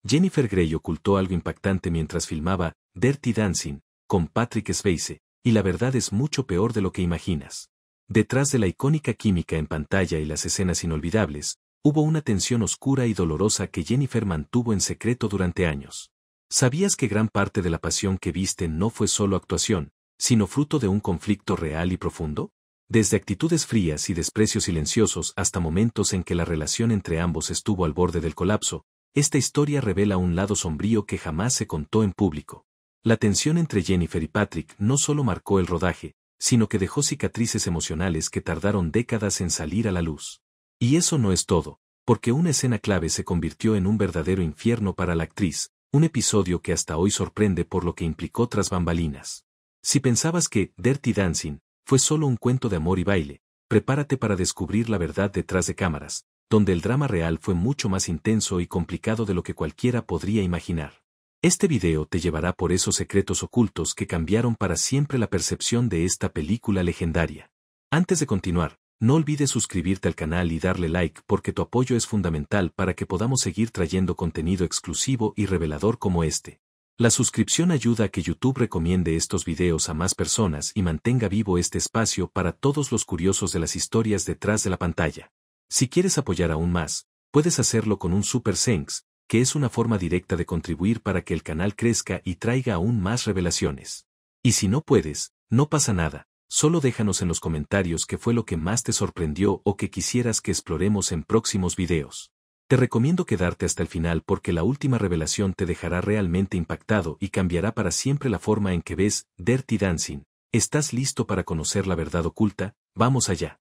Jennifer Grey ocultó algo impactante mientras filmaba Dirty Dancing con Patrick Swayze, y la verdad es mucho peor de lo que imaginas. Detrás de la icónica química en pantalla y las escenas inolvidables, hubo una tensión oscura y dolorosa que Jennifer mantuvo en secreto durante años. ¿Sabías que gran parte de la pasión que viste no fue solo actuación, sino fruto de un conflicto real y profundo? Desde actitudes frías y desprecios silenciosos hasta momentos en que la relación entre ambos estuvo al borde del colapso, esta historia revela un lado sombrío que jamás se contó en público. La tensión entre Jennifer y Patrick no solo marcó el rodaje, sino que dejó cicatrices emocionales que tardaron décadas en salir a la luz. Y eso no es todo, porque una escena clave se convirtió en un verdadero infierno para la actriz, un episodio que hasta hoy sorprende por lo que implicó tras bambalinas. Si pensabas que Dirty Dancing fue solo un cuento de amor y baile, prepárate para descubrir la verdad detrás de cámaras, donde el drama real fue mucho más intenso y complicado de lo que cualquiera podría imaginar. Este video te llevará por esos secretos ocultos que cambiaron para siempre la percepción de esta película legendaria. Antes de continuar, no olvides suscribirte al canal y darle like porque tu apoyo es fundamental para que podamos seguir trayendo contenido exclusivo y revelador como este. La suscripción ayuda a que YouTube recomiende estos videos a más personas y mantenga vivo este espacio para todos los curiosos de las historias detrás de la pantalla. Si quieres apoyar aún más, puedes hacerlo con un Super Thanks, que es una forma directa de contribuir para que el canal crezca y traiga aún más revelaciones. Y si no puedes, no pasa nada, solo déjanos en los comentarios qué fue lo que más te sorprendió o que quisieras que exploremos en próximos videos. Te recomiendo quedarte hasta el final porque la última revelación te dejará realmente impactado y cambiará para siempre la forma en que ves Dirty Dancing. ¿Estás listo para conocer la verdad oculta? Vamos allá.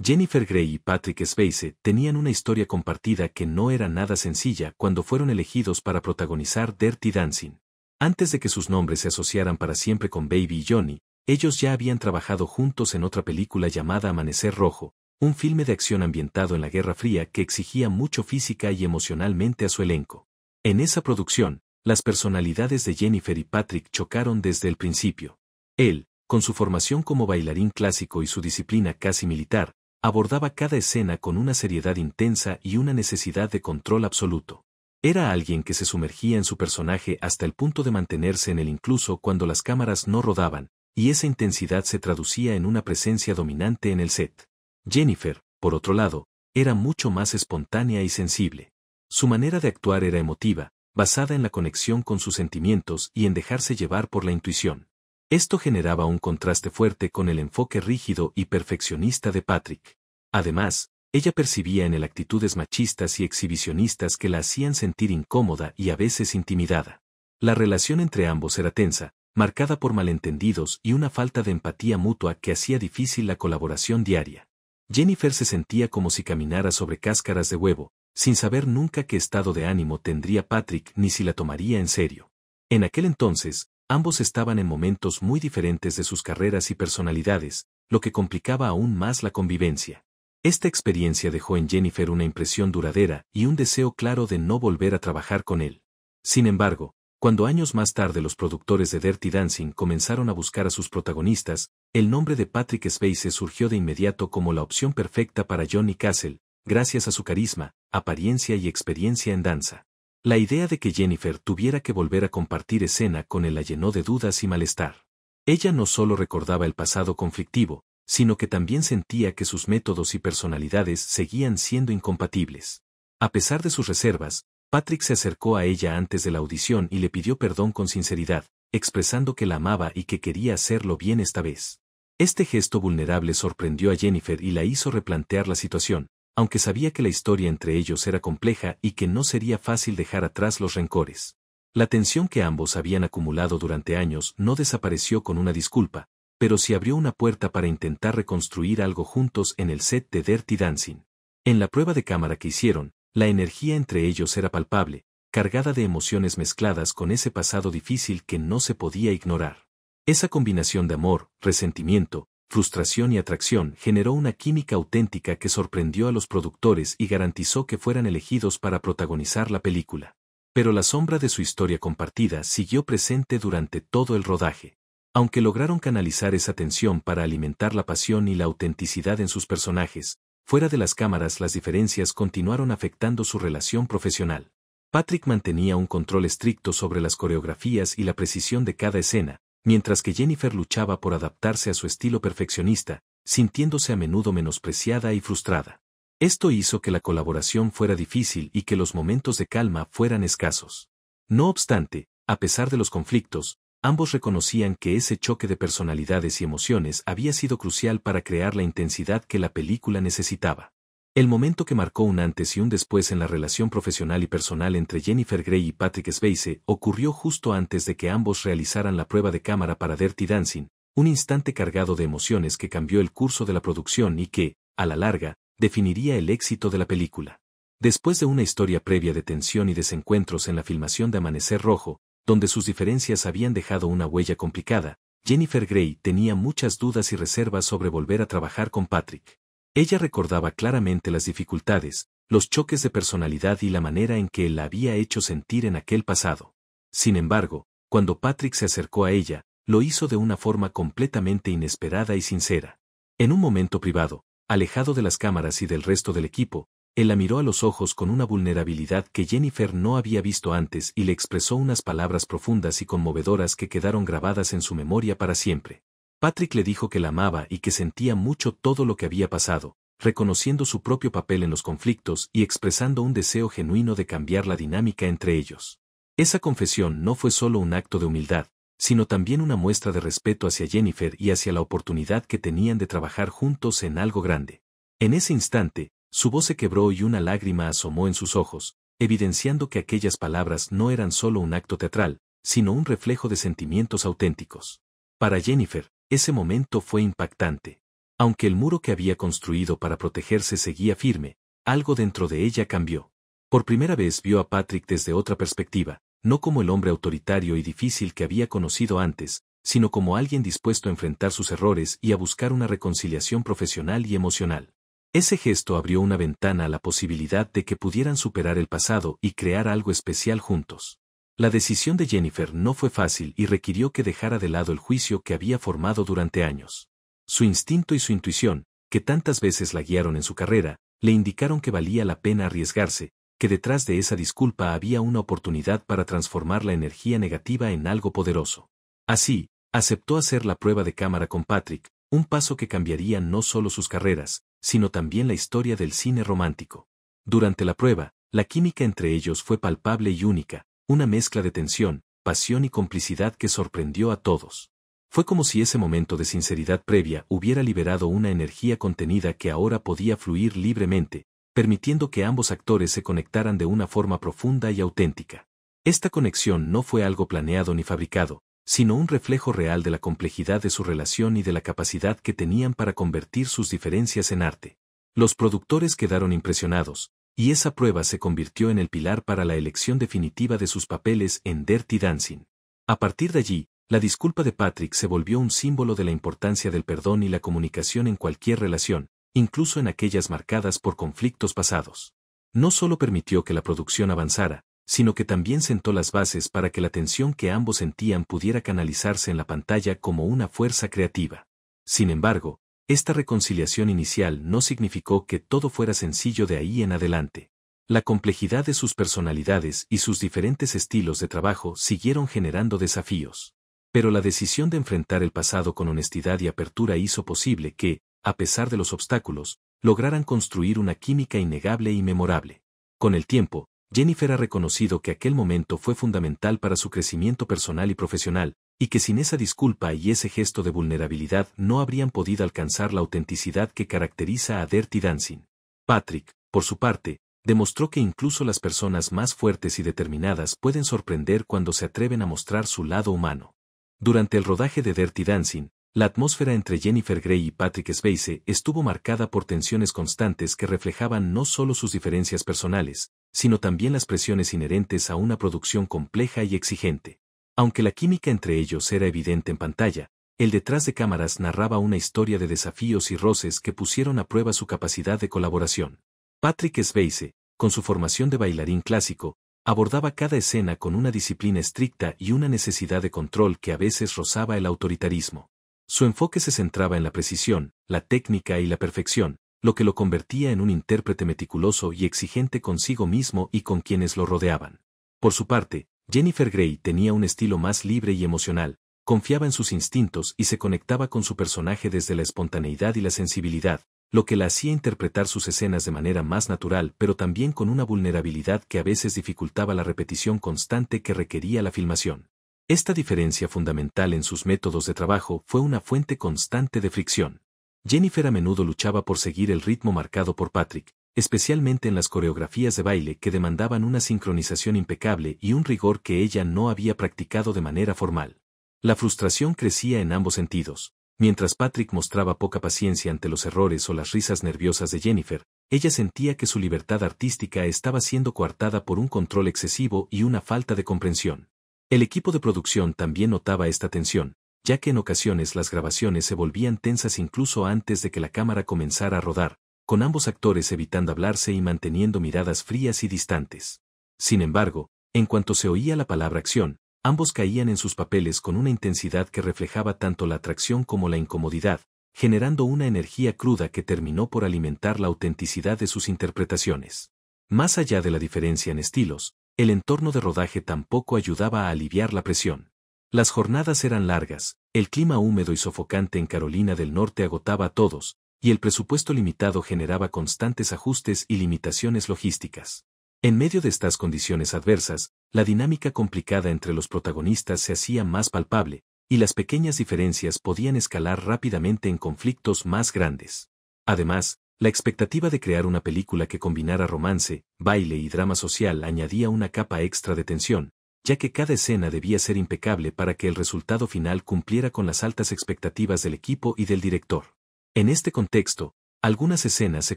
Jennifer Grey y Patrick Swayze tenían una historia compartida que no era nada sencilla cuando fueron elegidos para protagonizar Dirty Dancing. Antes de que sus nombres se asociaran para siempre con Baby y Johnny, ellos ya habían trabajado juntos en otra película llamada Amanecer Rojo, un filme de acción ambientado en la Guerra Fría que exigía mucho física y emocionalmente a su elenco. En esa producción, las personalidades de Jennifer y Patrick chocaron desde el principio. Él, con su formación como bailarín clásico y su disciplina casi militar, abordaba cada escena con una seriedad intensa y una necesidad de control absoluto. Era alguien que se sumergía en su personaje hasta el punto de mantenerse en él incluso cuando las cámaras no rodaban, y esa intensidad se traducía en una presencia dominante en el set. Jennifer, por otro lado, era mucho más espontánea y sensible. Su manera de actuar era emotiva, basada en la conexión con sus sentimientos y en dejarse llevar por la intuición. Esto generaba un contraste fuerte con el enfoque rígido y perfeccionista de Patrick. Además, ella percibía en él actitudes machistas y exhibicionistas que la hacían sentir incómoda y a veces intimidada. La relación entre ambos era tensa, marcada por malentendidos y una falta de empatía mutua que hacía difícil la colaboración diaria. Jennifer se sentía como si caminara sobre cáscaras de huevo, sin saber nunca qué estado de ánimo tendría Patrick ni si la tomaría en serio. En aquel entonces, ambos estaban en momentos muy diferentes de sus carreras y personalidades, lo que complicaba aún más la convivencia. Esta experiencia dejó en Jennifer una impresión duradera y un deseo claro de no volver a trabajar con él. Sin embargo, cuando años más tarde los productores de Dirty Dancing comenzaron a buscar a sus protagonistas, el nombre de Patrick Swayze surgió de inmediato como la opción perfecta para Johnny Castle, gracias a su carisma, apariencia y experiencia en danza. La idea de que Jennifer tuviera que volver a compartir escena con él la llenó de dudas y malestar. Ella no solo recordaba el pasado conflictivo, sino que también sentía que sus métodos y personalidades seguían siendo incompatibles. A pesar de sus reservas, Patrick se acercó a ella antes de la audición y le pidió perdón con sinceridad, expresando que la amaba y que quería hacerlo bien esta vez. Este gesto vulnerable sorprendió a Jennifer y la hizo replantear la situación, aunque sabía que la historia entre ellos era compleja y que no sería fácil dejar atrás los rencores. La tensión que ambos habían acumulado durante años no desapareció con una disculpa, pero sí abrió una puerta para intentar reconstruir algo juntos en el set de Dirty Dancing. En la prueba de cámara que hicieron, la energía entre ellos era palpable, cargada de emociones mezcladas con ese pasado difícil que no se podía ignorar. Esa combinación de amor, resentimiento, frustración y atracción generó una química auténtica que sorprendió a los productores y garantizó que fueran elegidos para protagonizar la película. Pero la sombra de su historia compartida siguió presente durante todo el rodaje. Aunque lograron canalizar esa tensión para alimentar la pasión y la autenticidad en sus personajes, fuera de las cámaras las diferencias continuaron afectando su relación profesional. Patrick mantenía un control estricto sobre las coreografías y la precisión de cada escena, mientras que Jennifer luchaba por adaptarse a su estilo perfeccionista, sintiéndose a menudo menospreciada y frustrada. Esto hizo que la colaboración fuera difícil y que los momentos de calma fueran escasos. No obstante, a pesar de los conflictos, ambos reconocían que ese choque de personalidades y emociones había sido crucial para crear la intensidad que la película necesitaba. El momento que marcó un antes y un después en la relación profesional y personal entre Jennifer Grey y Patrick Swayze ocurrió justo antes de que ambos realizaran la prueba de cámara para Dirty Dancing, un instante cargado de emociones que cambió el curso de la producción y que, a la larga, definiría el éxito de la película. Después de una historia previa de tensión y desencuentros en la filmación de Amanecer Rojo, donde sus diferencias habían dejado una huella complicada, Jennifer Grey tenía muchas dudas y reservas sobre volver a trabajar con Patrick. Ella recordaba claramente las dificultades, los choques de personalidad y la manera en que él la había hecho sentir en aquel pasado. Sin embargo, cuando Patrick se acercó a ella, lo hizo de una forma completamente inesperada y sincera. En un momento privado, alejado de las cámaras y del resto del equipo, él la miró a los ojos con una vulnerabilidad que Jennifer no había visto antes y le expresó unas palabras profundas y conmovedoras que quedaron grabadas en su memoria para siempre. Patrick le dijo que la amaba y que sentía mucho todo lo que había pasado, reconociendo su propio papel en los conflictos y expresando un deseo genuino de cambiar la dinámica entre ellos. Esa confesión no fue solo un acto de humildad, sino también una muestra de respeto hacia Jennifer y hacia la oportunidad que tenían de trabajar juntos en algo grande. En ese instante, su voz se quebró y una lágrima asomó en sus ojos, evidenciando que aquellas palabras no eran solo un acto teatral, sino un reflejo de sentimientos auténticos. Para Jennifer, ese momento fue impactante. Aunque el muro que había construido para protegerse seguía firme, algo dentro de ella cambió. Por primera vez vio a Patrick desde otra perspectiva, no como el hombre autoritario y difícil que había conocido antes, sino como alguien dispuesto a enfrentar sus errores y a buscar una reconciliación profesional y emocional. Ese gesto abrió una ventana a la posibilidad de que pudieran superar el pasado y crear algo especial juntos. La decisión de Jennifer no fue fácil y requirió que dejara de lado el juicio que había formado durante años. Su instinto y su intuición, que tantas veces la guiaron en su carrera, le indicaron que valía la pena arriesgarse, que detrás de esa disculpa había una oportunidad para transformar la energía negativa en algo poderoso. Así, aceptó hacer la prueba de cámara con Patrick, un paso que cambiaría no solo sus carreras, sino también la historia del cine romántico. Durante la prueba, la química entre ellos fue palpable y única, una mezcla de tensión, pasión y complicidad que sorprendió a todos. Fue como si ese momento de sinceridad previa hubiera liberado una energía contenida que ahora podía fluir libremente, permitiendo que ambos actores se conectaran de una forma profunda y auténtica. Esta conexión no fue algo planeado ni fabricado, sino un reflejo real de la complejidad de su relación y de la capacidad que tenían para convertir sus diferencias en arte. Los productores quedaron impresionados, y esa prueba se convirtió en el pilar para la elección definitiva de sus papeles en Dirty Dancing. A partir de allí, la disculpa de Patrick se volvió un símbolo de la importancia del perdón y la comunicación en cualquier relación, incluso en aquellas marcadas por conflictos pasados. No solo permitió que la producción avanzara, sino que también sentó las bases para que la tensión que ambos sentían pudiera canalizarse en la pantalla como una fuerza creativa. Sin embargo, esta reconciliación inicial no significó que todo fuera sencillo de ahí en adelante. La complejidad de sus personalidades y sus diferentes estilos de trabajo siguieron generando desafíos. Pero la decisión de enfrentar el pasado con honestidad y apertura hizo posible que, a pesar de los obstáculos, lograran construir una química innegable y memorable. Con el tiempo, Jennifer ha reconocido que aquel momento fue fundamental para su crecimiento personal y profesional, y que sin esa disculpa y ese gesto de vulnerabilidad no habrían podido alcanzar la autenticidad que caracteriza a Dirty Dancing. Patrick, por su parte, demostró que incluso las personas más fuertes y determinadas pueden sorprender cuando se atreven a mostrar su lado humano. Durante el rodaje de Dirty Dancing, la atmósfera entre Jennifer Grey y Patrick Swayze estuvo marcada por tensiones constantes que reflejaban no solo sus diferencias personales, sino también las presiones inherentes a una producción compleja y exigente. Aunque la química entre ellos era evidente en pantalla, el detrás de cámaras narraba una historia de desafíos y roces que pusieron a prueba su capacidad de colaboración. Patrick Swayze, con su formación de bailarín clásico, abordaba cada escena con una disciplina estricta y una necesidad de control que a veces rozaba el autoritarismo. Su enfoque se centraba en la precisión, la técnica y la perfección, lo que lo convertía en un intérprete meticuloso y exigente consigo mismo y con quienes lo rodeaban. Por su parte, Jennifer Grey tenía un estilo más libre y emocional, confiaba en sus instintos y se conectaba con su personaje desde la espontaneidad y la sensibilidad, lo que la hacía interpretar sus escenas de manera más natural pero también con una vulnerabilidad que a veces dificultaba la repetición constante que requería la filmación. Esta diferencia fundamental en sus métodos de trabajo fue una fuente constante de fricción. Jennifer a menudo luchaba por seguir el ritmo marcado por Patrick, especialmente en las coreografías de baile que demandaban una sincronización impecable y un rigor que ella no había practicado de manera formal. La frustración crecía en ambos sentidos. Mientras Patrick mostraba poca paciencia ante los errores o las risas nerviosas de Jennifer, ella sentía que su libertad artística estaba siendo coartada por un control excesivo y una falta de comprensión. El equipo de producción también notaba esta tensión, ya que en ocasiones las grabaciones se volvían tensas incluso antes de que la cámara comenzara a rodar, con ambos actores evitando hablarse y manteniendo miradas frías y distantes. Sin embargo, en cuanto se oía la palabra acción, ambos caían en sus papeles con una intensidad que reflejaba tanto la atracción como la incomodidad, generando una energía cruda que terminó por alimentar la autenticidad de sus interpretaciones. Más allá de la diferencia en estilos, el entorno de rodaje tampoco ayudaba a aliviar la presión. Las jornadas eran largas, el clima húmedo y sofocante en Carolina del Norte agotaba a todos, y el presupuesto limitado generaba constantes ajustes y limitaciones logísticas. En medio de estas condiciones adversas, la dinámica complicada entre los protagonistas se hacía más palpable, y las pequeñas diferencias podían escalar rápidamente en conflictos más grandes. Además, la expectativa de crear una película que combinara romance, baile y drama social añadía una capa extra de tensión, ya que cada escena debía ser impecable para que el resultado final cumpliera con las altas expectativas del equipo y del director. En este contexto, algunas escenas se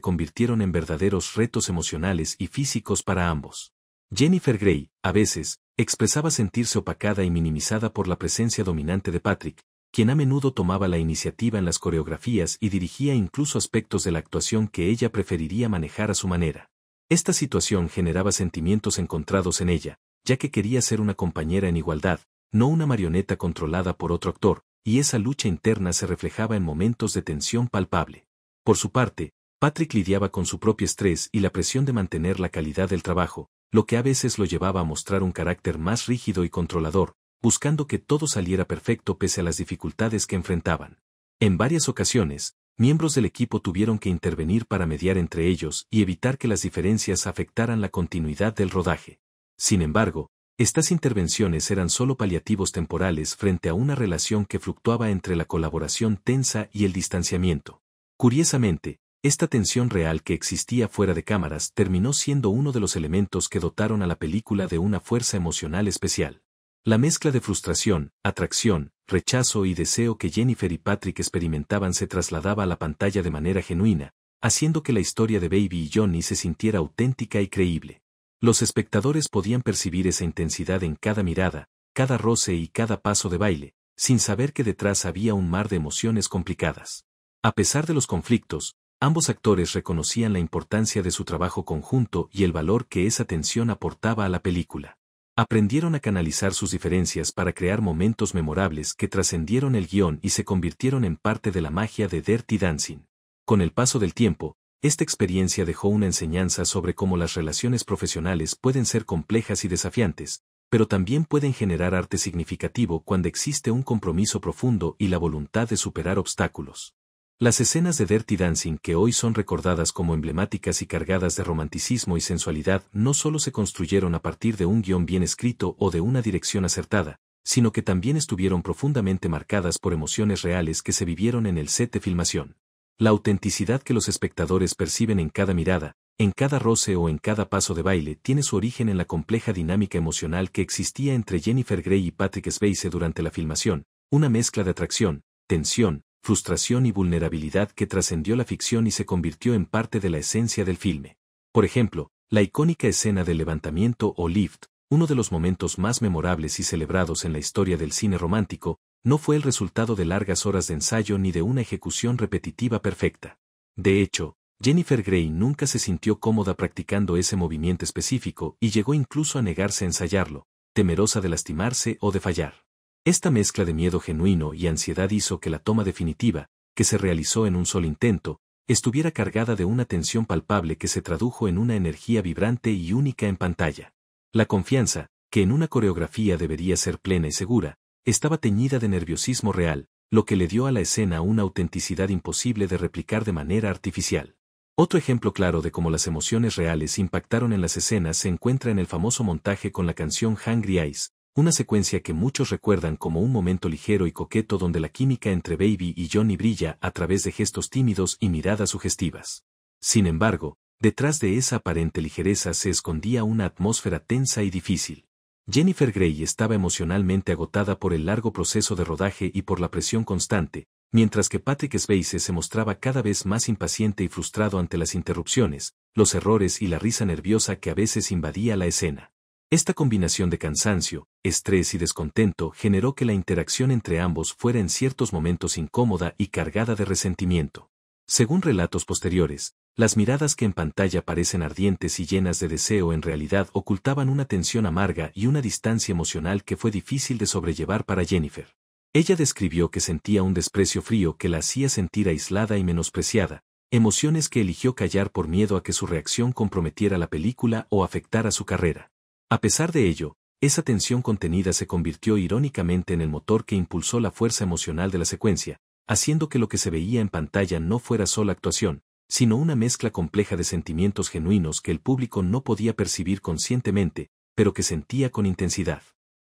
convirtieron en verdaderos retos emocionales y físicos para ambos. Jennifer Grey, a veces, expresaba sentirse opacada y minimizada por la presencia dominante de Patrick, quien a menudo tomaba la iniciativa en las coreografías y dirigía incluso aspectos de la actuación que ella preferiría manejar a su manera. Esta situación generaba sentimientos encontrados en ella, ya que quería ser una compañera en igualdad, no una marioneta controlada por otro actor, y esa lucha interna se reflejaba en momentos de tensión palpable. Por su parte, Patrick lidiaba con su propio estrés y la presión de mantener la calidad del trabajo, lo que a veces lo llevaba a mostrar un carácter más rígido y controlador, buscando que todo saliera perfecto pese a las dificultades que enfrentaban. En varias ocasiones, miembros del equipo tuvieron que intervenir para mediar entre ellos y evitar que las diferencias afectaran la continuidad del rodaje. Sin embargo, estas intervenciones eran solo paliativos temporales frente a una relación que fluctuaba entre la colaboración tensa y el distanciamiento. Curiosamente, esta tensión real que existía fuera de cámaras terminó siendo uno de los elementos que dotaron a la película de una fuerza emocional especial. La mezcla de frustración, atracción, rechazo y deseo que Jennifer y Patrick experimentaban se trasladaba a la pantalla de manera genuina, haciendo que la historia de Baby y Johnny se sintiera auténtica y creíble. Los espectadores podían percibir esa intensidad en cada mirada, cada roce y cada paso de baile, sin saber que detrás había un mar de emociones complicadas. A pesar de los conflictos, ambos actores reconocían la importancia de su trabajo conjunto y el valor que esa tensión aportaba a la película. Aprendieron a canalizar sus diferencias para crear momentos memorables que trascendieron el guión y se convirtieron en parte de la magia de Dirty Dancing. Con el paso del tiempo, esta experiencia dejó una enseñanza sobre cómo las relaciones profesionales pueden ser complejas y desafiantes, pero también pueden generar arte significativo cuando existe un compromiso profundo y la voluntad de superar obstáculos. Las escenas de Dirty Dancing que hoy son recordadas como emblemáticas y cargadas de romanticismo y sensualidad no solo se construyeron a partir de un guión bien escrito o de una dirección acertada, sino que también estuvieron profundamente marcadas por emociones reales que se vivieron en el set de filmación. La autenticidad que los espectadores perciben en cada mirada, en cada roce o en cada paso de baile tiene su origen en la compleja dinámica emocional que existía entre Jennifer Grey y Patrick Swayze durante la filmación, una mezcla de atracción, tensión, frustración y vulnerabilidad que trascendió la ficción y se convirtió en parte de la esencia del filme. Por ejemplo, la icónica escena del levantamiento o lift, uno de los momentos más memorables y celebrados en la historia del cine romántico, no fue el resultado de largas horas de ensayo ni de una ejecución repetitiva perfecta. De hecho, Jennifer Grey nunca se sintió cómoda practicando ese movimiento específico y llegó incluso a negarse a ensayarlo, temerosa de lastimarse o de fallar. Esta mezcla de miedo genuino y ansiedad hizo que la toma definitiva, que se realizó en un solo intento, estuviera cargada de una tensión palpable que se tradujo en una energía vibrante y única en pantalla. La confianza, que en una coreografía debería ser plena y segura, estaba teñida de nerviosismo real, lo que le dio a la escena una autenticidad imposible de replicar de manera artificial. Otro ejemplo claro de cómo las emociones reales impactaron en las escenas se encuentra en el famoso montaje con la canción Hungry Eyes, una secuencia que muchos recuerdan como un momento ligero y coqueto donde la química entre Baby y Johnny brilla a través de gestos tímidos y miradas sugestivas. Sin embargo, detrás de esa aparente ligereza se escondía una atmósfera tensa y difícil. Jennifer Grey estaba emocionalmente agotada por el largo proceso de rodaje y por la presión constante, mientras que Patrick Swayze se mostraba cada vez más impaciente y frustrado ante las interrupciones, los errores y la risa nerviosa que a veces invadía la escena. Esta combinación de cansancio, estrés y descontento generó que la interacción entre ambos fuera en ciertos momentos incómoda y cargada de resentimiento. Según relatos posteriores, las miradas que en pantalla parecen ardientes y llenas de deseo en realidad ocultaban una tensión amarga y una distancia emocional que fue difícil de sobrellevar para Jennifer. Ella describió que sentía un desprecio frío que la hacía sentir aislada y menospreciada, emociones que eligió callar por miedo a que su reacción comprometiera la película o afectara su carrera. A pesar de ello, esa tensión contenida se convirtió irónicamente en el motor que impulsó la fuerza emocional de la secuencia, haciendo que lo que se veía en pantalla no fuera solo actuación, sino una mezcla compleja de sentimientos genuinos que el público no podía percibir conscientemente, pero que sentía con intensidad.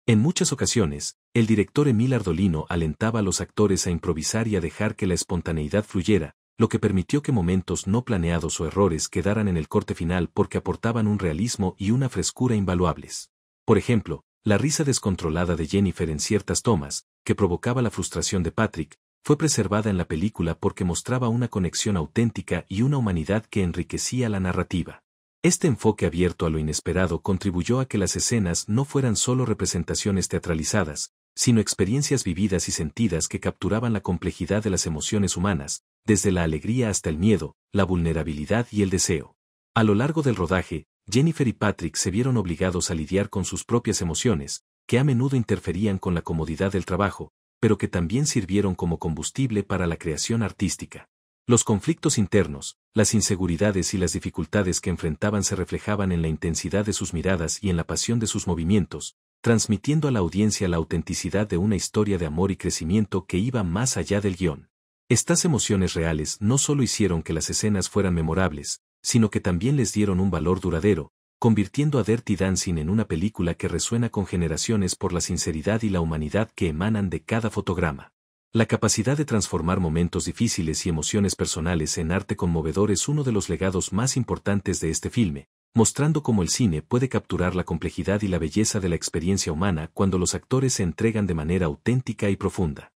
En muchas ocasiones, el director Emile Ardolino alentaba a los actores a improvisar y a dejar que la espontaneidad fluyera, lo que permitió que momentos no planeados o errores quedaran en el corte final porque aportaban un realismo y una frescura invaluables. Por ejemplo, la risa descontrolada de Jennifer en ciertas tomas, que provocaba la frustración de Patrick, fue preservada en la película porque mostraba una conexión auténtica y una humanidad que enriquecía la narrativa. Este enfoque abierto a lo inesperado contribuyó a que las escenas no fueran solo representaciones teatralizadas, sino experiencias vividas y sentidas que capturaban la complejidad de las emociones humanas, desde la alegría hasta el miedo, la vulnerabilidad y el deseo. A lo largo del rodaje, Jennifer y Patrick se vieron obligados a lidiar con sus propias emociones, que a menudo interferían con la comodidad del trabajo, pero que también sirvieron como combustible para la creación artística. Los conflictos internos, las inseguridades y las dificultades que enfrentaban se reflejaban en la intensidad de sus miradas y en la pasión de sus movimientos, transmitiendo a la audiencia la autenticidad de una historia de amor y crecimiento que iba más allá del guión. Estas emociones reales no solo hicieron que las escenas fueran memorables, sino que también les dieron un valor duradero, convirtiendo a Dirty Dancing en una película que resuena con generaciones por la sinceridad y la humanidad que emanan de cada fotograma. La capacidad de transformar momentos difíciles y emociones personales en arte conmovedor es uno de los legados más importantes de este filme, mostrando cómo el cine puede capturar la complejidad y la belleza de la experiencia humana cuando los actores se entregan de manera auténtica y profunda.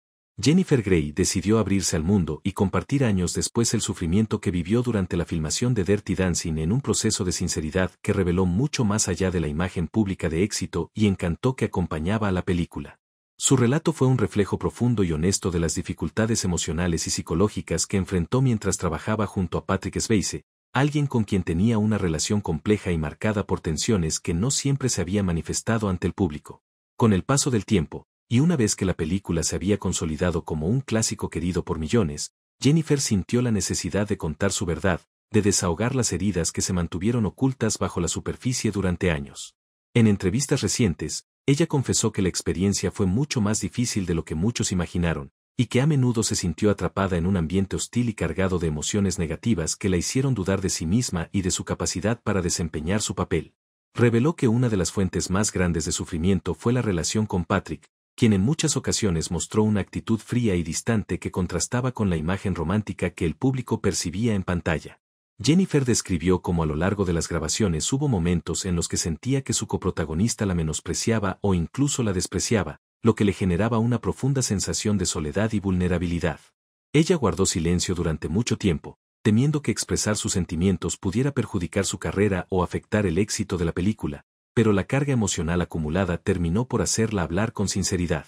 Jennifer Grey decidió abrirse al mundo y compartir años después el sufrimiento que vivió durante la filmación de Dirty Dancing en un proceso de sinceridad que reveló mucho más allá de la imagen pública de éxito y encantó que acompañaba a la película. Su relato fue un reflejo profundo y honesto de las dificultades emocionales y psicológicas que enfrentó mientras trabajaba junto a Patrick Swayze, alguien con quien tenía una relación compleja y marcada por tensiones que no siempre se había manifestado ante el público. Con el paso del tiempo, y una vez que la película se había consolidado como un clásico querido por millones, Jennifer sintió la necesidad de contar su verdad, de desahogar las heridas que se mantuvieron ocultas bajo la superficie durante años. En entrevistas recientes, ella confesó que la experiencia fue mucho más difícil de lo que muchos imaginaron, y que a menudo se sintió atrapada en un ambiente hostil y cargado de emociones negativas que la hicieron dudar de sí misma y de su capacidad para desempeñar su papel. Reveló que una de las fuentes más grandes de sufrimiento fue la relación con Patrick, quien en muchas ocasiones mostró una actitud fría y distante que contrastaba con la imagen romántica que el público percibía en pantalla. Jennifer describió cómo a lo largo de las grabaciones hubo momentos en los que sentía que su coprotagonista la menospreciaba o incluso la despreciaba, lo que le generaba una profunda sensación de soledad y vulnerabilidad. Ella guardó silencio durante mucho tiempo, temiendo que expresar sus sentimientos pudiera perjudicar su carrera o afectar el éxito de la película, pero la carga emocional acumulada terminó por hacerla hablar con sinceridad.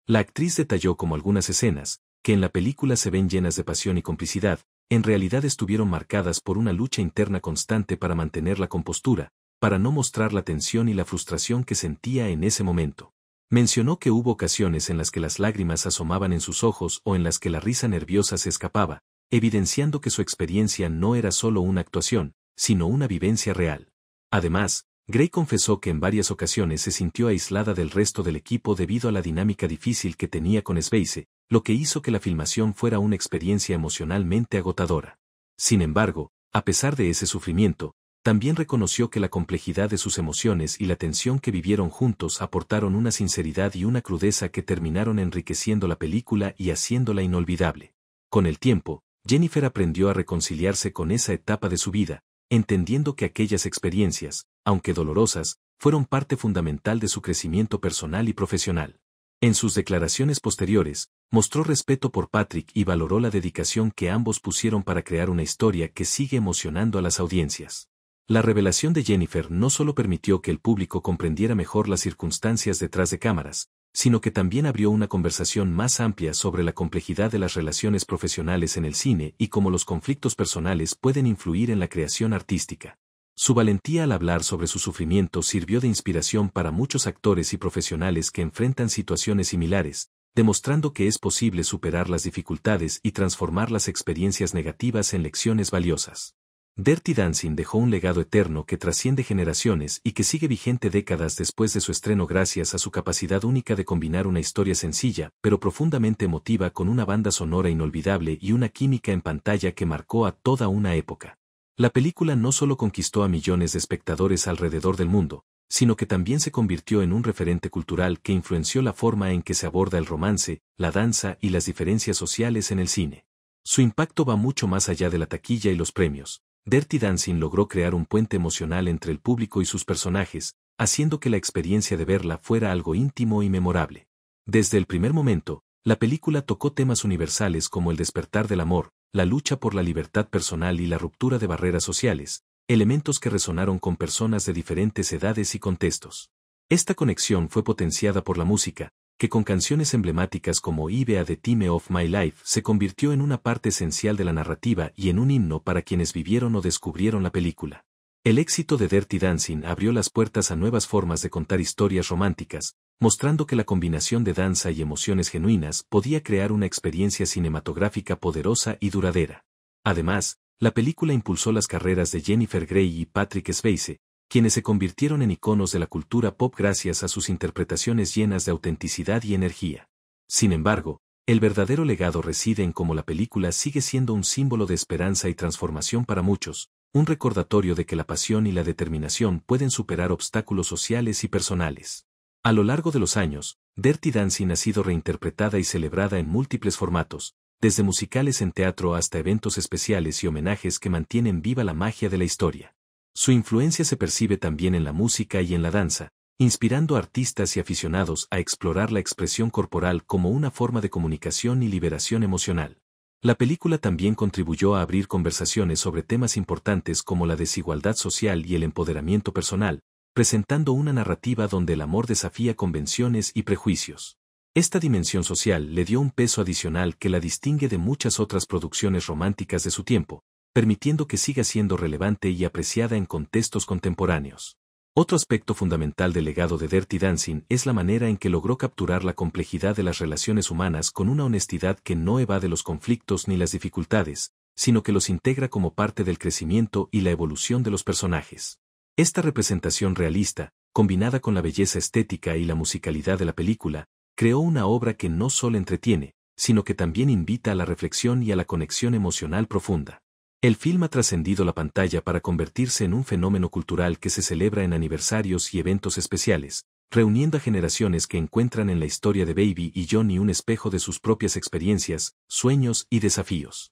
La actriz detalló cómo algunas escenas, que en la película se ven llenas de pasión y complicidad, en realidad estuvieron marcadas por una lucha interna constante para mantener la compostura, para no mostrar la tensión y la frustración que sentía en ese momento. Mencionó que hubo ocasiones en las que las lágrimas asomaban en sus ojos o en las que la risa nerviosa se escapaba, evidenciando que su experiencia no era solo una actuación, sino una vivencia real. Además, Grey confesó que en varias ocasiones se sintió aislada del resto del equipo debido a la dinámica difícil que tenía con Spacey, lo que hizo que la filmación fuera una experiencia emocionalmente agotadora. Sin embargo, a pesar de ese sufrimiento, también reconoció que la complejidad de sus emociones y la tensión que vivieron juntos aportaron una sinceridad y una crudeza que terminaron enriqueciendo la película y haciéndola inolvidable. Con el tiempo, Jennifer aprendió a reconciliarse con esa etapa de su vida, entendiendo que aquellas experiencias, aunque dolorosas, fueron parte fundamental de su crecimiento personal y profesional. En sus declaraciones posteriores, mostró respeto por Patrick y valoró la dedicación que ambos pusieron para crear una historia que sigue emocionando a las audiencias. La revelación de Jennifer no solo permitió que el público comprendiera mejor las circunstancias detrás de cámaras, sino que también abrió una conversación más amplia sobre la complejidad de las relaciones profesionales en el cine y cómo los conflictos personales pueden influir en la creación artística. Su valentía al hablar sobre su sufrimiento sirvió de inspiración para muchos actores y profesionales que enfrentan situaciones similares, demostrando que es posible superar las dificultades y transformar las experiencias negativas en lecciones valiosas. Dirty Dancing dejó un legado eterno que trasciende generaciones y que sigue vigente décadas después de su estreno gracias a su capacidad única de combinar una historia sencilla pero profundamente emotiva con una banda sonora inolvidable y una química en pantalla que marcó a toda una época. La película no solo conquistó a millones de espectadores alrededor del mundo, sino que también se convirtió en un referente cultural que influenció la forma en que se aborda el romance, la danza y las diferencias sociales en el cine. Su impacto va mucho más allá de la taquilla y los premios. Dirty Dancing logró crear un puente emocional entre el público y sus personajes, haciendo que la experiencia de verla fuera algo íntimo y memorable. Desde el primer momento, la película tocó temas universales como el despertar del amor, la lucha por la libertad personal y la ruptura de barreras sociales, elementos que resonaron con personas de diferentes edades y contextos. Esta conexión fue potenciada por la música, que con canciones emblemáticas como Ivea The Time of My Life se convirtió en una parte esencial de la narrativa y en un himno para quienes vivieron o descubrieron la película. El éxito de Dirty Dancing abrió las puertas a nuevas formas de contar historias románticas, mostrando que la combinación de danza y emociones genuinas podía crear una experiencia cinematográfica poderosa y duradera. Además, la película impulsó las carreras de Jennifer Grey y Patrick Swayze, quienes se convirtieron en iconos de la cultura pop gracias a sus interpretaciones llenas de autenticidad y energía. Sin embargo, el verdadero legado reside en cómo la película sigue siendo un símbolo de esperanza y transformación para muchos, un recordatorio de que la pasión y la determinación pueden superar obstáculos sociales y personales. A lo largo de los años, Dirty Dancing ha sido reinterpretada y celebrada en múltiples formatos, desde musicales en teatro hasta eventos especiales y homenajes que mantienen viva la magia de la historia. Su influencia se percibe también en la música y en la danza, inspirando a artistas y aficionados a explorar la expresión corporal como una forma de comunicación y liberación emocional. La película también contribuyó a abrir conversaciones sobre temas importantes como la desigualdad social y el empoderamiento personal, presentando una narrativa donde el amor desafía convenciones y prejuicios. Esta dimensión social le dio un peso adicional que la distingue de muchas otras producciones románticas de su tiempo, permitiendo que siga siendo relevante y apreciada en contextos contemporáneos. Otro aspecto fundamental del legado de Dirty Dancing es la manera en que logró capturar la complejidad de las relaciones humanas con una honestidad que no evade los conflictos ni las dificultades, sino que los integra como parte del crecimiento y la evolución de los personajes. Esta representación realista, combinada con la belleza estética y la musicalidad de la película, creó una obra que no solo entretiene, sino que también invita a la reflexión y a la conexión emocional profunda. El film ha trascendido la pantalla para convertirse en un fenómeno cultural que se celebra en aniversarios y eventos especiales, reuniendo a generaciones que encuentran en la historia de Baby y Johnny un espejo de sus propias experiencias, sueños y desafíos.